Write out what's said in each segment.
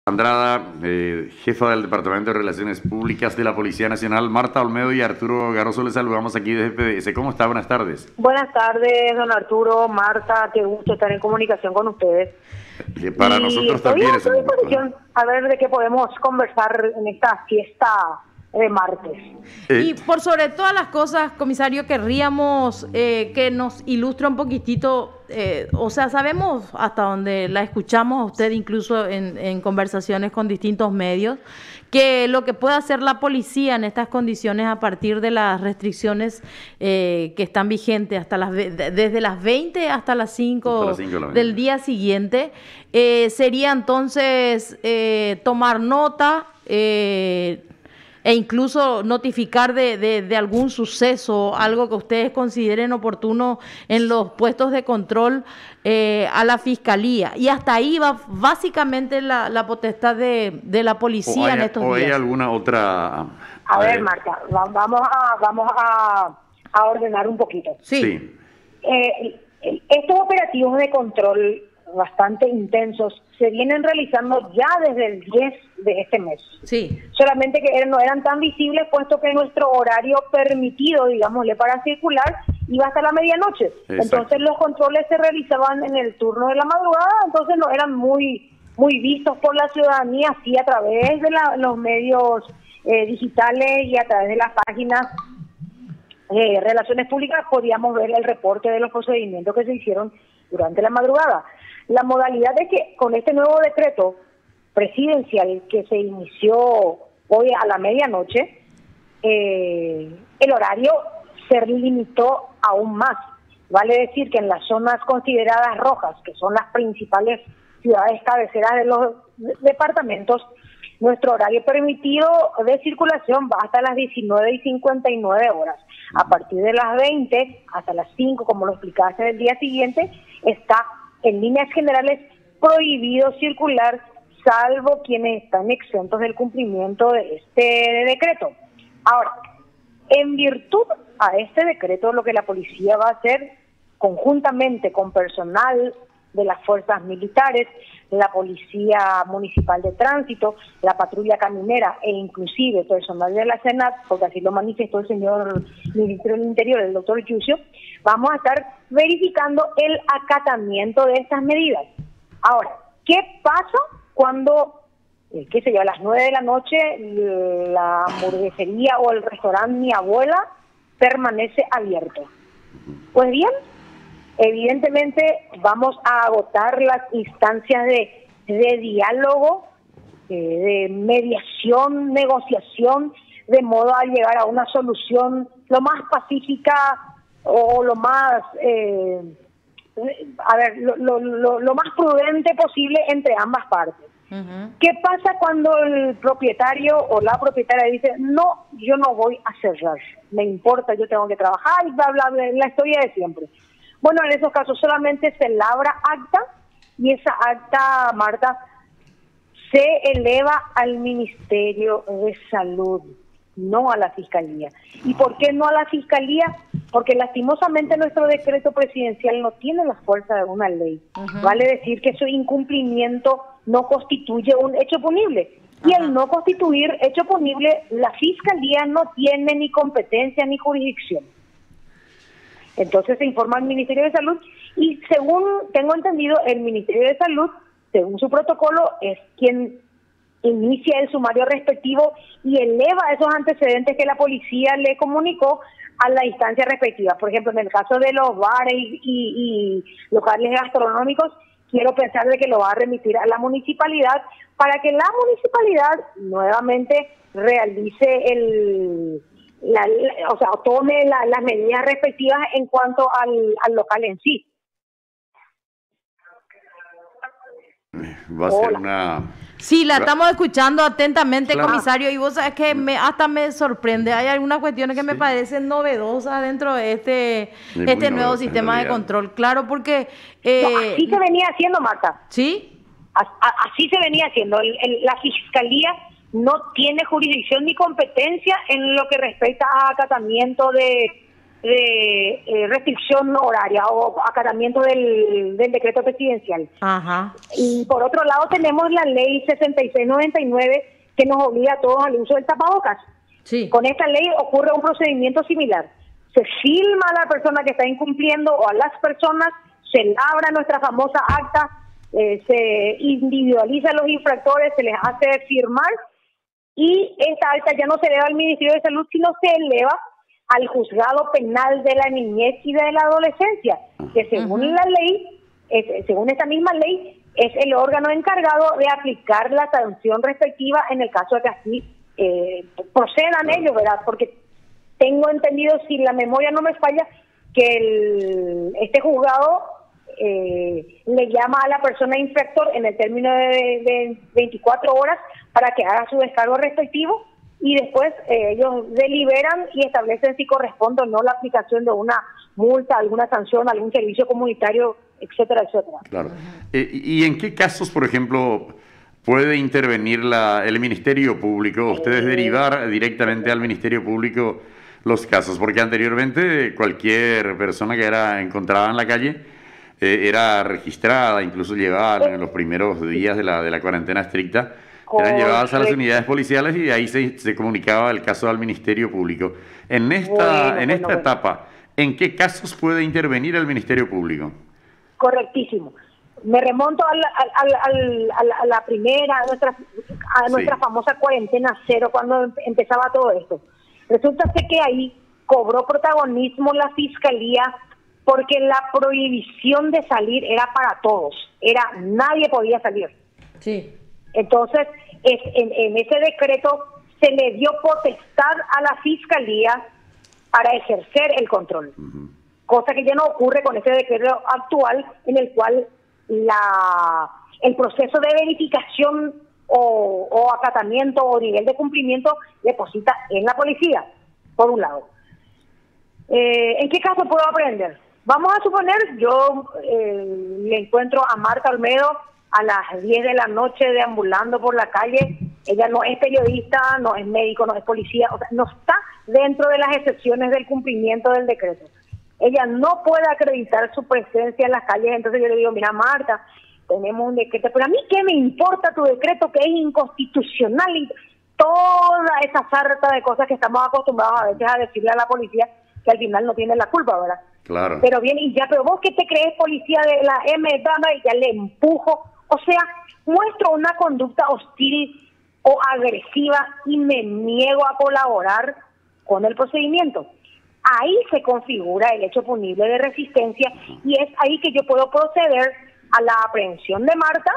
Andrada, jefa del Departamento de Relaciones Públicas de la Policía Nacional, Marta Olmedo y Arturo Garoso, les saludamos aquí desde PDS. ¿Cómo está? Buenas tardes. Buenas tardes, don Arturo, Marta, qué gusto estar en comunicación con ustedes. Para nosotros también es un gusto. A ver de qué podemos conversar en esta fiesta de martes. Y por sobre todas las cosas, comisario, querríamos que nos ilustre un poquitito, o sea, sabemos hasta donde la escuchamos a usted, incluso en conversaciones con distintos medios, que lo que puede hacer la policía en estas condiciones a partir de las restricciones que están vigentes hasta desde las 20 hasta las 5 del día siguiente, sería entonces tomar nota, e incluso notificar de algún suceso, algo que ustedes consideren oportuno en los puestos de control a la Fiscalía. Y hasta ahí va básicamente la potestad de la policía en estos días. ¿O hay alguna otra...? A ver, Marta, vamos a ordenar un poquito. Sí. Estos operativos de control bastante intensos se vienen realizando ya desde el 10 de este mes. Sí. Solamente que no eran tan visibles, puesto que nuestro horario permitido, digámosle, para circular iba hasta la medianoche. Exacto. Entonces los controles se realizaban en el turno de la madrugada, entonces no eran muy vistos por la ciudadanía, sí, a través de los medios digitales y a través de las páginas Relaciones Públicas podíamos ver el reporte de los procedimientos que se hicieron durante la madrugada. La modalidad de que con este nuevo decreto presidencial que se inició hoy a la medianoche, el horario se limitó aún más. Vale decir que en las zonas consideradas rojas, que son las principales ciudades cabeceras de los departamentos, nuestro horario permitido de circulación va hasta las 19:59. A partir de las 20 hasta las 5, como lo explicaste el día siguiente, está en líneas generales prohibido circular, salvo quienes están exentos del cumplimiento de este decreto. Ahora, en virtud a este decreto, lo que la policía va a hacer, conjuntamente con personal de las fuerzas militares, la Policía Municipal de Tránsito, la Patrulla Caminera e inclusive personal de la Senat, porque así lo manifestó el señor Ministro del Interior, el doctor Yucio, vamos a estar verificando el acatamiento de estas medidas. Ahora, ¿qué pasa cuando, qué sé yo, a las 9 de la noche la hamburguesería o el restaurante Mi Abuela permanece abierto? Pues bien, evidentemente vamos a agotar las instancias de diálogo, de mediación, negociación, de modo a llegar a una solución lo más pacífica o lo más, lo más prudente posible entre ambas partes. ¿Qué pasa cuando el propietario o la propietaria dice, no, yo no voy a cerrar, me importa, yo tengo que trabajar y bla, bla, bla, la historia de siempre? Bueno, en esos casos solamente se labra acta y esa acta, Marta, se eleva al Ministerio de Salud, no a la Fiscalía. ¿Y por qué no a la Fiscalía? Porque lastimosamente nuestro decreto presidencial no tiene la fuerza de una ley. Vale decir que su incumplimiento no constituye un hecho punible. Y al no constituir hecho punible, la Fiscalía no tiene ni competencia ni jurisdicción. Entonces se informa al Ministerio de Salud y según tengo entendido, el Ministerio de Salud, según su protocolo, es quien inicia el sumario respectivo y eleva esos antecedentes que la policía le comunicó a la instancia respectiva. Por ejemplo, en el caso de los bares y locales gastronómicos, quiero pensar de que lo va a remitir a la municipalidad para que la municipalidad nuevamente realice tome las medidas respectivas en cuanto al local en sí. Va a ser una... Sí, la estamos escuchando atentamente, claro, comisario, y vos sabés que hasta me sorprende. Hay algunas cuestiones que me parecen novedosas dentro de este nuevo sistema de control. Claro, porque... así se venía haciendo, Marta. ¿Sí? Así se venía haciendo. La Fiscalía no tiene jurisdicción ni competencia en lo que respecta a acatamiento de de restricción horaria o acatamiento del decreto presidencial. Ajá. Y por otro lado tenemos la ley 6699 que nos obliga a todos al uso del tapabocas. Sí. Con esta ley ocurre un procedimiento similar. Se filma a la persona que está incumpliendo o a las personas, se labra nuestra famosa acta, se individualiza a los infractores, se les hace firmar y esta acta ya no se eleva al Ministerio de Salud, sino se eleva al Juzgado Penal de la Niñez y de la Adolescencia, que según la ley, según esta misma ley, es el órgano encargado de aplicar la sanción respectiva en el caso de que así procedan ellos, ¿verdad? Porque tengo entendido, si la memoria no me falla, que este juzgado le llama a la persona infractor en el término de 24 horas para que haga su descargo respectivo y después ellos deliberan y establecen si corresponde o no la aplicación de una multa, alguna sanción, algún servicio comunitario, etcétera, etcétera. Claro. ¿Y en qué casos, por ejemplo, puede intervenir el Ministerio Público? ¿Ustedes derivar directamente al Ministerio Público los casos? Porque anteriormente cualquier persona que era encontrada en la calle era registrada, incluso llevada en los primeros días de la cuarentena estricta, eran llevadas a las unidades policiales y de ahí se comunicaba el caso al Ministerio Público. En esta etapa, ¿en qué casos puede intervenir el Ministerio Público? Correctísimo. Me remonto a la primera, a nuestra famosa cuarentena cero, cuando empezaba todo esto. Resulta que ahí cobró protagonismo la Fiscalía porque la prohibición de salir era para todos, nadie podía salir. Sí. Entonces, en ese decreto se le dio potestad a la Fiscalía para ejercer el control, cosa que ya no ocurre con ese decreto actual, en el cual el proceso de verificación o acatamiento o nivel de cumplimiento deposita en la policía, por un lado. ¿En qué caso puedo aprender? Vamos a suponer, yo le encuentro a Marta Olmedo a las 10 de la noche deambulando por la calle. Ella no es periodista, no es médico, no es policía, o sea, no está dentro de las excepciones del cumplimiento del decreto. Ella no puede acreditar su presencia en las calles, entonces yo le digo, mira Marta, tenemos un decreto, pero a mí qué me importa tu decreto que es inconstitucional y toda esa sarta de cosas que estamos acostumbrados a veces a decirle a la policía que al final no tiene la culpa, ¿verdad? Claro. Pero bien, y ya, pero vos que te crees policía de la dama y ya le empujo, o sea, muestro una conducta hostil o agresiva y me niego a colaborar con el procedimiento. Ahí se configura el hecho punible de resistencia y es ahí que yo puedo proceder a la aprehensión de Marta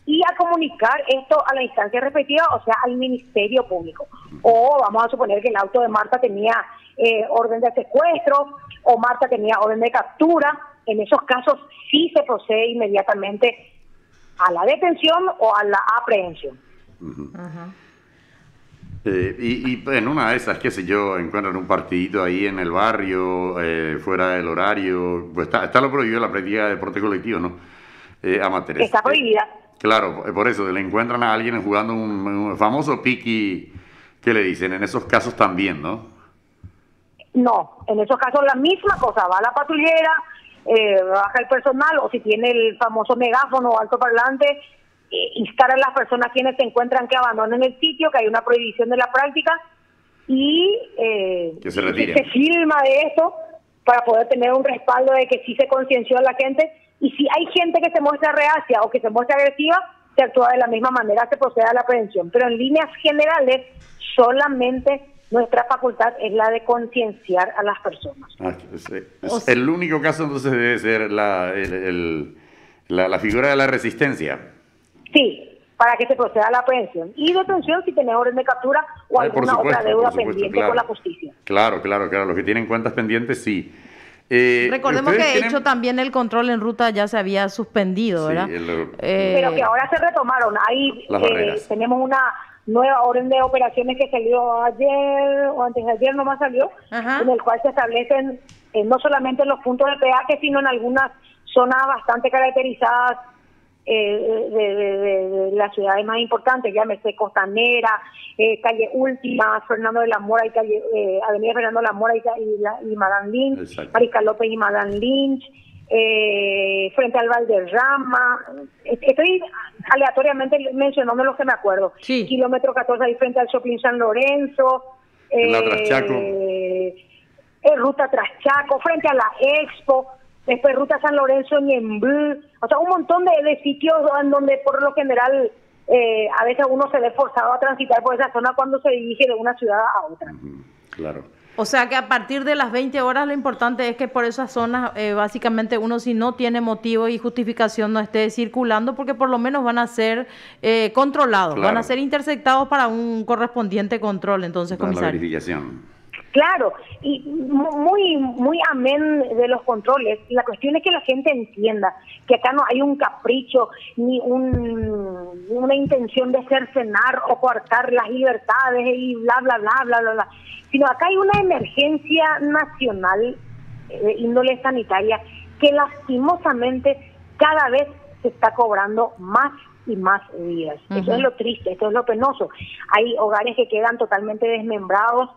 y a comunicar esto a la instancia respectiva, o sea, al Ministerio Público. O vamos a suponer que el auto de Marta tenía orden de secuestro o Marta tenía orden de captura. En esos casos sí se procede inmediatamente a la detención o a la aprehensión. Y en una de esas, qué sé yo, encuentran un partidito ahí en el barrio, fuera del horario, pues está lo prohibido la práctica de deporte colectivo, ¿no? Amateurs. Está prohibida. Claro, por eso, le encuentran a alguien jugando un famoso piqui, ¿qué le dicen? En esos casos también, ¿no? No, en esos casos la misma cosa, va la patrullera, baja el personal, o si tiene el famoso megáfono o altoparlante, instar a las personas quienes se encuentran que abandonen el sitio, que hay una prohibición de la práctica, y que se retiren. Se filma de esto para poder tener un respaldo de que sí se concienció a la gente, y si hay gente que se muestra reacia o que se muestra agresiva, se actúa de la misma manera, se procede a la prevención. Pero en líneas generales, solamente nuestra facultad es la de concienciar a las personas. El único caso entonces debe ser la figura de la resistencia. Sí, para que se proceda a la aprehensión. Y detención si tenés orden de captura o alguna otra deuda pendiente con la justicia. Claro, los que tienen cuentas pendientes, sí. Recordemos que de hecho también el control en ruta ya se había suspendido, ¿verdad? Pero que ahora se retomaron. Ahí tenemos una nueva orden de operaciones que salió ayer o antes de ayer nomás salió, en el cual se establecen no solamente en los puntos de peaje, sino en algunas zonas bastante caracterizadas de las ciudades más importantes, llámese Costanera, calle Última, Fernando de la Mora y calle Avenida Fernando de la Mora y Madame Lynch, Exacto. Marica López y Madame Lynch, frente al Valderrama. Estoy aleatoriamente mencionando los que me acuerdo. Sí. Kilómetro 14 ahí frente al Shopping San Lorenzo, La Traschaco. Ruta Traschaco, frente a la Expo, después Ruta San Lorenzo, Ñemby, o sea, un montón de sitios en donde por lo general a veces uno se ve forzado a transitar por esa zona cuando se dirige de una ciudad a otra. Claro. O sea que a partir de las 20 horas lo importante es que por esas zonas básicamente uno si no tiene motivo y justificación no esté circulando porque por lo menos van a ser controlados, Claro. van a ser interceptados para un correspondiente control, entonces, Para la comisario. verificación. Claro, y muy amén de los controles. La cuestión es que la gente entienda que acá no hay un capricho ni una intención de cercenar o coartar las libertades y bla, bla, bla, bla, bla, bla. Sino acá hay una emergencia nacional de índole sanitaria que lastimosamente cada vez se está cobrando más y más vidas. Eso es lo triste, eso es lo penoso. Hay hogares que quedan totalmente desmembrados,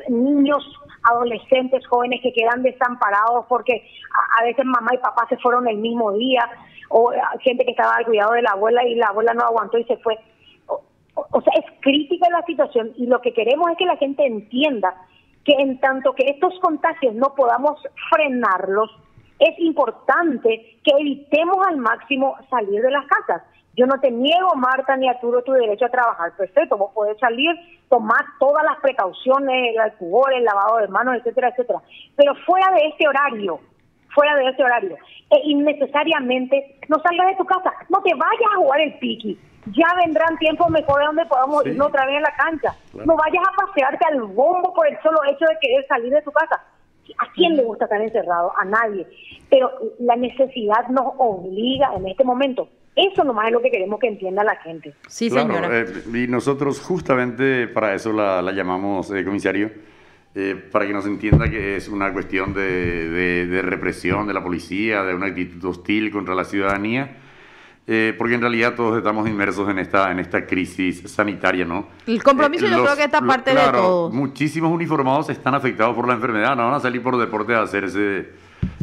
niños, adolescentes, jóvenes que quedan desamparados porque a veces mamá y papá se fueron el mismo día, o gente que estaba al cuidado de la abuela y la abuela no aguantó y se fue. O sea, es crítica la situación y lo que queremos es que la gente entienda que en tanto que estos contagios no podamos frenarlos, es importante que evitemos al máximo salir de las casas. Yo no te niego, Marta ni Arturo, tu derecho a trabajar. Perfecto, vos podés salir, tomar todas las precauciones, el alcohol, el lavado de manos, etcétera, etcétera. Pero fuera de este horario, innecesariamente no salgas de tu casa, no te vayas a jugar el piqui. Ya vendrán tiempos mejores donde podamos irnos otra vez a la cancha. Claro. No vayas a pasearte al bombo por el solo hecho de querer salir de tu casa. ¿A quién le gusta estar encerrado? A nadie. Pero la necesidad nos obliga en este momento. Eso nomás es lo que queremos que entienda la gente. Sí, Claro, señora. y nosotros justamente para eso la llamamos, comisario, para que nos entienda que es una cuestión de represión de la policía, de una actitud hostil contra la ciudadanía, porque en realidad todos estamos inmersos en esta crisis sanitaria, ¿no? El compromiso yo creo que esta parte claro, de todos. Muchísimos uniformados están afectados por la enfermedad, no van a salir por deporte a hacerse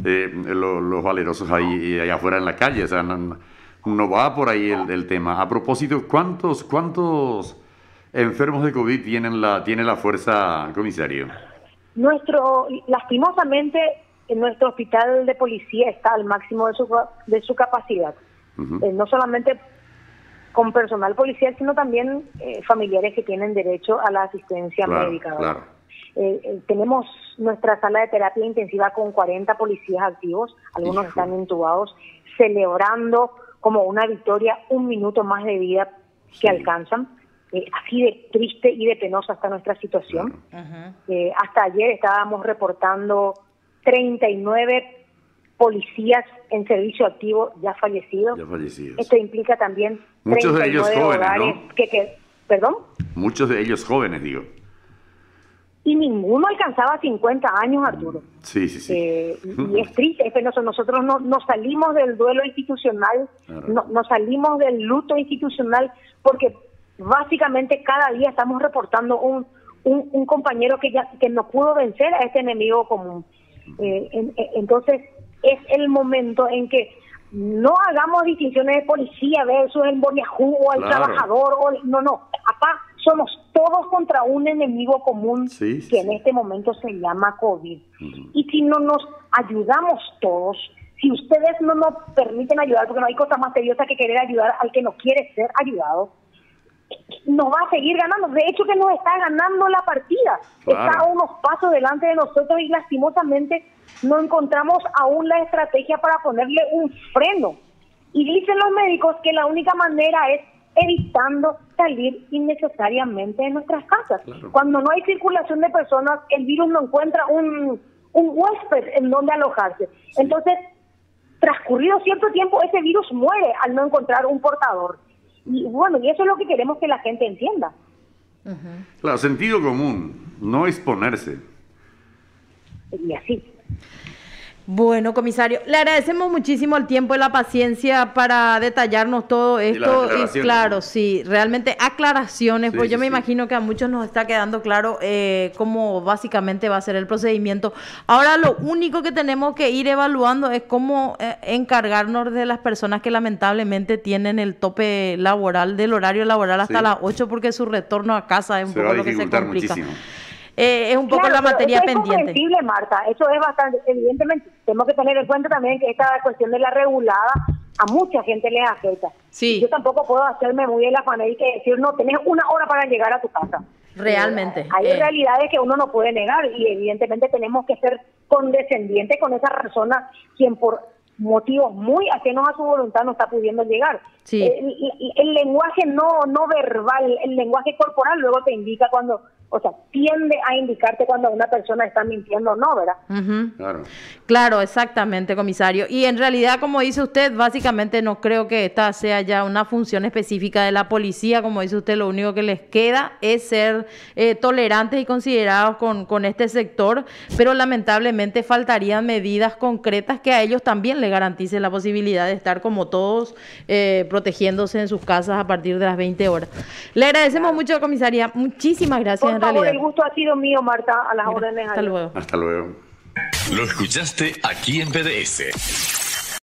los valerosos ahí afuera en la calle, o sea, no va por ahí el tema. A propósito, ¿cuántos enfermos de COVID tiene la fuerza, comisario? Lastimosamente, en nuestro hospital de policía está al máximo de su capacidad. No solamente con personal policial, sino también familiares que tienen derecho a la asistencia médica. Claro. Tenemos nuestra sala de terapia intensiva con 40 policías activos, algunos están intubados, celebrando como una victoria un minuto más de vida que alcanzan. Así de triste y de penosa está nuestra situación. Hasta ayer estábamos reportando 39 policías en servicio activo ya fallecidos. Esto implica también muchos de ellos jóvenes, hogares, ¿no? ¿Perdón? Muchos de ellos jóvenes, digo. Y ninguno alcanzaba 50 años, Arturo. Sí. Y es triste, es penoso. Nosotros no salimos del duelo institucional, no salimos del luto institucional, porque básicamente cada día estamos reportando un compañero que no pudo vencer a este enemigo común. Entonces, es el momento en que no hagamos distinciones de policía versus el boniajú o el trabajador. No. Acá somos todos contra un enemigo común que en este momento se llama COVID. Y si no nos ayudamos todos, si ustedes no nos permiten ayudar, porque no hay cosa más tediosa que querer ayudar al que no quiere ser ayudado, nos va a seguir ganando. De hecho que nos está ganando la partida. Está a unos pasos delante de nosotros y lastimosamente no encontramos aún la estrategia para ponerle un freno. Y dicen los médicos que la única manera es evitando salir innecesariamente de nuestras casas. Cuando no hay circulación de personas, el virus no encuentra un huésped en donde alojarse. Entonces, transcurrido cierto tiempo, ese virus muere al no encontrar un portador. Y bueno, y eso es lo que queremos que la gente entienda. Claro, sentido común, no exponerse. Y así. Bueno, comisario, le agradecemos muchísimo el tiempo y la paciencia para detallarnos todo esto. Y claro, sí, realmente aclaraciones, pues yo me imagino que a muchos nos está quedando claro cómo básicamente va a ser el procedimiento. Ahora lo único que tenemos que ir evaluando es cómo encargarnos de las personas que lamentablemente tienen el tope laboral, del horario laboral hasta las 8, porque su retorno a casa es un poco lo que se complica. Muchísimo. Es un poco la materia pendiente. Es comprensible, Marta, eso es bastante, evidentemente, tenemos que tener en cuenta también que esta cuestión de la regulada a mucha gente les afecta. Sí. Yo tampoco puedo hacerme muy el afán y decir, no, tenés 1 hora para llegar a tu casa. Realmente. Hay realidades que uno no puede negar y evidentemente tenemos que ser condescendientes con esa persona quien por motivos muy ajenos a su voluntad no está pudiendo llegar. Sí. El lenguaje no verbal, el lenguaje corporal luego te indica cuando, o sea, tiende a indicarte cuando una persona está mintiendo o no, ¿verdad? Uh-huh. Claro, exactamente, comisario. Y en realidad, como dice usted, básicamente no creo que esta sea ya una función específica de la policía. Como dice usted, lo único que les queda es ser tolerantes y considerados con este sector, pero lamentablemente faltarían medidas concretas que a ellos también les garanticen la posibilidad de estar como todos protegiéndose en sus casas a partir de las 20 horas. Le agradecemos mucho, comisaria. Muchísimas gracias. Por favor, el gusto ha sido mío, Marta, a las órdenes. Hasta luego. Hasta luego. Lo escuchaste aquí en PDS.